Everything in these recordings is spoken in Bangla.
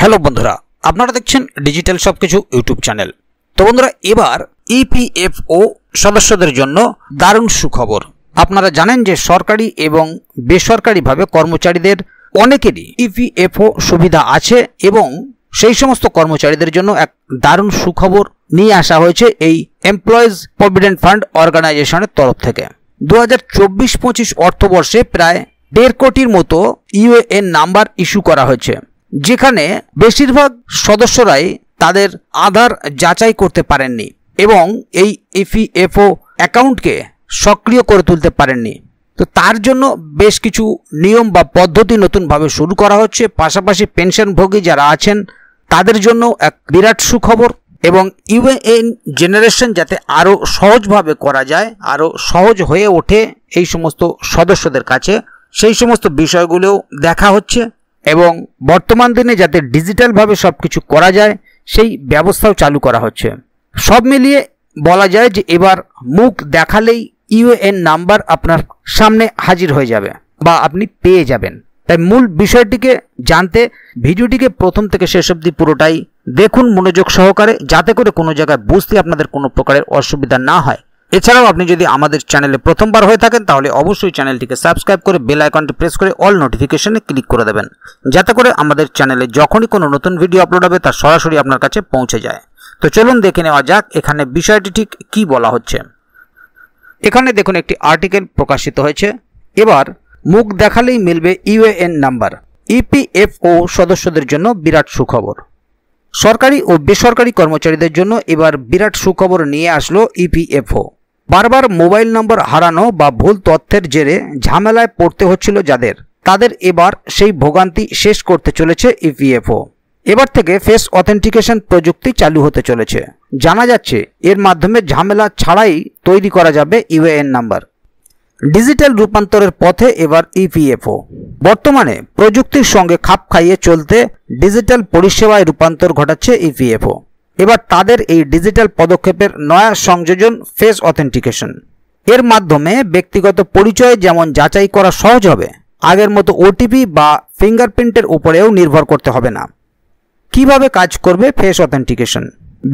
হ্যালো বন্ধুরা, আপনারা দেখছেন ডিজিটাল সবকিছু ইউটিউব চ্যানেল। তো বন্ধুরা, এবার ইপিএফও সদস্যদের জন্য দারুণ সুখবর। আপনারা জানেন যে সরকারি এবং বেসরকারিভাবে কর্মচারীদের অনেকেরই ইপিএফও সুবিধা আছে এবং সেই সমস্ত কর্মচারীদের জন্য এক দারুণ সুখবর নিয়ে আসা হয়েছে এই এমপ্লয়িজ প্রভিডেন্ট ফান্ড অর্গানাইজেশনের তরফ থেকে। 2024-25 অর্থবর্ষে প্রায় 1.5 কোটির মতো ইউএএন নাম্বার ইস্যু করা হয়েছে, যেখানে বেশিরভাগ সদস্যরাই তাদের আধার যাচাই করতে পারেননি এবং এই ইপিএফও অ্যাকাউন্টকে সক্রিয় করে তুলতে পারেননি। তো তার জন্য বেশ কিছু নিয়ম বা পদ্ধতি নতুনভাবে শুরু করা হচ্ছে। পাশাপাশি পেনশনভোগী যারা আছেন তাদের জন্য এক বিরাট সুখবর এবং ইউএএন জেনারেশন যাতে আরও সহজভাবে করা যায়, আরও সহজ হয়ে ওঠে এই সমস্ত সদস্যদের কাছে, সেই সমস্ত বিষয়গুলোও দেখা হচ্ছে এবং বর্তমান দিনে যাতে ডিজিটালভাবে সব কিছু করা যায় সেই ব্যবস্থাও চালু করা হচ্ছে। সব মিলিয়ে বলা যায় যে এবার মুখ দেখালেই ইউএএন নাম্বার আপনার সামনে হাজির হয়ে যাবে বা আপনি পেয়ে যাবেন। তাই মূল বিষয়টিকে জানতে ভিডিওটিকে প্রথম থেকে শেষ অবধি পুরোটাই দেখুন মনোযোগ সহকারে, যাতে করে কোনো জায়গায় বুঝতে আপনাদের কোনো প্রকারের অসুবিধা না হয়। এছাড়াও আপনি যদি আমাদের চ্যানেলে প্রথমবার হয়ে থাকেন তাহলে অবশ্যই চ্যানেলটিকে সাবস্ক্রাইব করে বেল আইকনটি প্রেস করে অল নোটিফিকেশনে ক্লিক করে দেবেন, যাতে করে আমাদের চ্যানেলে যখনই কোনো নতুন ভিডিও আপলোড হবে তা সরাসরি আপনার কাছে পৌঁছে যায়। তো চলুন দেখে নেওয়া যাক এখানে বিষয়টি ঠিক কী বলা হচ্ছে। এখানে দেখুন একটি আর্টিকেল প্রকাশিত হয়েছে। এবার মুখ দেখালেই মিলবে ইউএএন নাম্বার, ইপিএফও সদস্যদের জন্য বিরাট সুখবর। সরকারি ও বেসরকারি কর্মচারীদের জন্য এবার বিরাট সুখবর নিয়ে আসলো ইপিএফও। বারবার মোবাইল নম্বর হারানো বা ভুল তথ্যের জেরে ঝামেলায় পড়তে হচ্ছিল তাদের এবার সেই ভোগান্তি শেষ করতে চলেছে ইপিএফও। এবার থেকে ফেস অথেন্টিকেশন প্রযুক্তি চালু হতে চলেছে। জানা যাচ্ছে এর মাধ্যমে ঝামেলা ছাড়াই তৈরি করা যাবে ইউএএন নাম্বার। ডিজিটাল রূপান্তরের পথে এবার ইপিএফও। বর্তমানে প্রযুক্তির সঙ্গে খাপ খাইয়ে চলতে ডিজিটাল পরিষেবায় রূপান্তর ঘটাচ্ছে ইপিএফও। এবার তাদের এই ডিজিটাল পদক্ষেপের নয়া সংযোজন ফেস অথেন্টিকেশন। এর মাধ্যমে ব্যক্তিগত পরিচয় যেমন যাচাই করা সহজ হবে, আগের মতো ওটিপি বা ফিঙ্গারপ্রিন্টের উপরেও নির্ভর করতে হবে না। কিভাবে কাজ করবে ফেস অথেন্টিকেশন?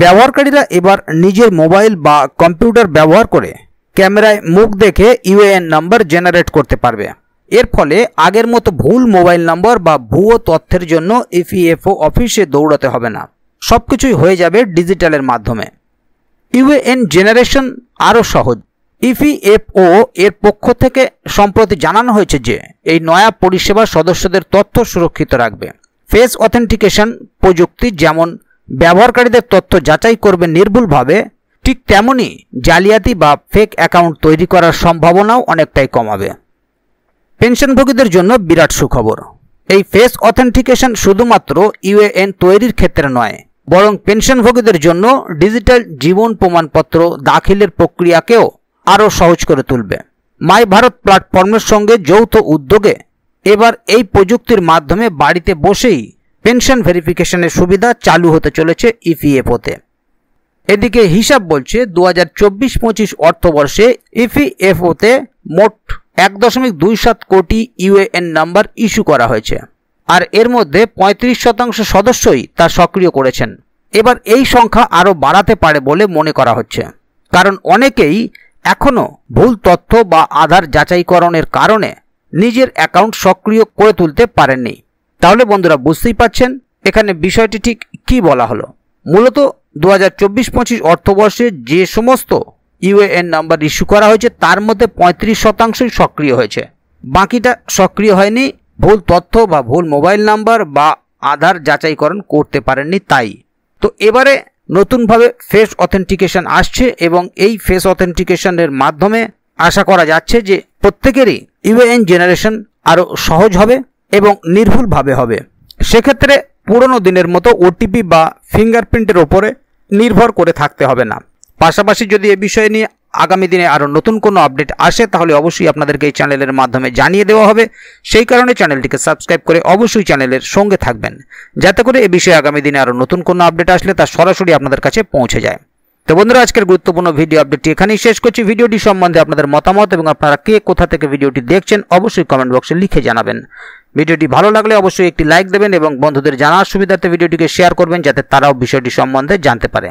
ব্যবহারকারীরা এবার নিজের মোবাইল বা কম্পিউটার ব্যবহার করে ক্যামেরায় মুখ দেখে ইউএএন নাম্বার জেনারেট করতে পারবে। এর ফলে আগের মতো ভুল মোবাইল নম্বর বা ভুয়ো তথ্যের জন্য ইপিএফও অফিসে দৌড়াতে হবে না। সব কিছুই হয়ে যাবে ডিজিটালের মাধ্যমে। ইউএএন জেনারেশন আরও সহজ। ইপিএফও এর পক্ষ থেকে সম্প্রতি জানানো হয়েছে যে এই নয়া পরিষেবা সদস্যদের তথ্য সুরক্ষিত রাখবে। ফেস অথেন্টিকেশন প্রযুক্তি যেমন ব্যবহারকারীদের তথ্য যাচাই করবে নির্ভুলভাবে, ঠিক তেমনি জালিয়াতি বা ফেক অ্যাকাউন্ট তৈরি করার সম্ভাবনাও অনেকটাই কমাবে। পেনশনভোগীদের জন্য বিরাট সুখবর। এই ফেস অথেন্টিকেশন শুধুমাত্র ইউএএন তৈরির ক্ষেত্রে নয়, বরং পেনশনভোগীদের জন্য ডিজিটাল জীবন প্রমাণপত্র দাখিলের প্রক্রিয়াকেও আরও সহজ করে তুলবে। মাই ভারত প্ল্যাটফর্মের সঙ্গে যৌথ উদ্যোগে এবার এই প্রযুক্তির মাধ্যমে বাড়িতে বসেই পেনশন ভেরিফিকেশনের সুবিধা চালু হতে চলেছে ইপিএফওতে। এদিকে হিসাব বলছে 2024-25 অর্থবর্ষে ইপিএফওতে মোট 1.27 কোটি ইউএএন নাম্বার ইস্যু করা হয়েছে, আর এর মধ্যে 35% সদস্যই তা সক্রিয় করেছেন। এবার এই সংখ্যা আরও বাড়াতে পারে বলে মনে করা হচ্ছে, কারণ অনেকেই এখনও ভুল তথ্য বা আধার যাচাইকরণের কারণে নিজের অ্যাকাউন্ট সক্রিয় করে তুলতে পারেননি। তাহলে বন্ধুরা বুঝতেই পারছেন এখানে বিষয়টি ঠিক কী বলা হলো। মূলত 2024-25 অর্থবর্ষে যে সমস্ত ইউএএন নাম্বার ইস্যু করা হয়েছে তার মধ্যে 35%ই সক্রিয় হয়েছে, বাকিটা সক্রিয় হয়নি। ভুল তথ্য বা ভুল মোবাইল নাম্বার বা আধার যাচাইকরণ করতে পারেননি তাই। তো এবারে নতুনভাবে ফেস অথেন্টিকেশন আসছে এবং এই ফেস অথেন্টিকেশনের মাধ্যমে আশা করা যাচ্ছে যে প্রত্যেকেরই ইউএএন জেনারেশন আরও সহজ হবে এবং নির্ভুলভাবে হবে। সেক্ষেত্রে পুরনো দিনের মতো ওটিপি বা ফিঙ্গারপ্রিন্টের ওপরে নির্ভর করে থাকতে হবে না। পাশাপাশি যদি এ বিষয় নিয়ে আগামী দিনে আরও নতুন কোনো আপডেট আসে তাহলে অবশ্যই আপনাদেরকে এই চ্যানেলের মাধ্যমে জানিয়ে দেওয়া হবে। সেই কারণে চ্যানেলটিকে সাবস্ক্রাইব করে অবশ্যই চ্যানেলের সঙ্গে থাকবেন, যাতে করে এ বিষয়ে আগামী দিনে আরও নতুন কোনো আপডেট আসলে তা সরাসরি আপনাদের কাছে পৌঁছে যায়। তো বন্ধুরা, আজকের গুরুত্বপূর্ণ ভিডিও আপডেটটি এখানেই শেষ করছি। ভিডিওটি সম্বন্ধে আপনাদের মতামত এবং আপনারা কে কোথা থেকে ভিডিওটি দেখছেন অবশ্যই কমেন্ট বক্সে লিখে জানাবেন। ভিডিওটি ভালো লাগলে অবশ্যই একটি লাইক দেবেন এবং বন্ধুদের জানার সুবিধার্থে ভিডিওটিকে শেয়ার করবেন যাতে তারাও বিষয়টি সম্বন্ধে জানতে পারে।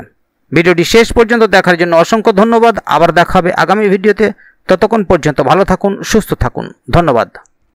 ভিডিওটি শেষ পর্যন্ত দেখার জন্য অসংখ্য ধন্যবাদ। আবার দেখা হবে আগামী ভিডিওতে। ততক্ষণ পর্যন্ত ভালো থাকুন, সুস্থ থাকুন। ধন্যবাদ।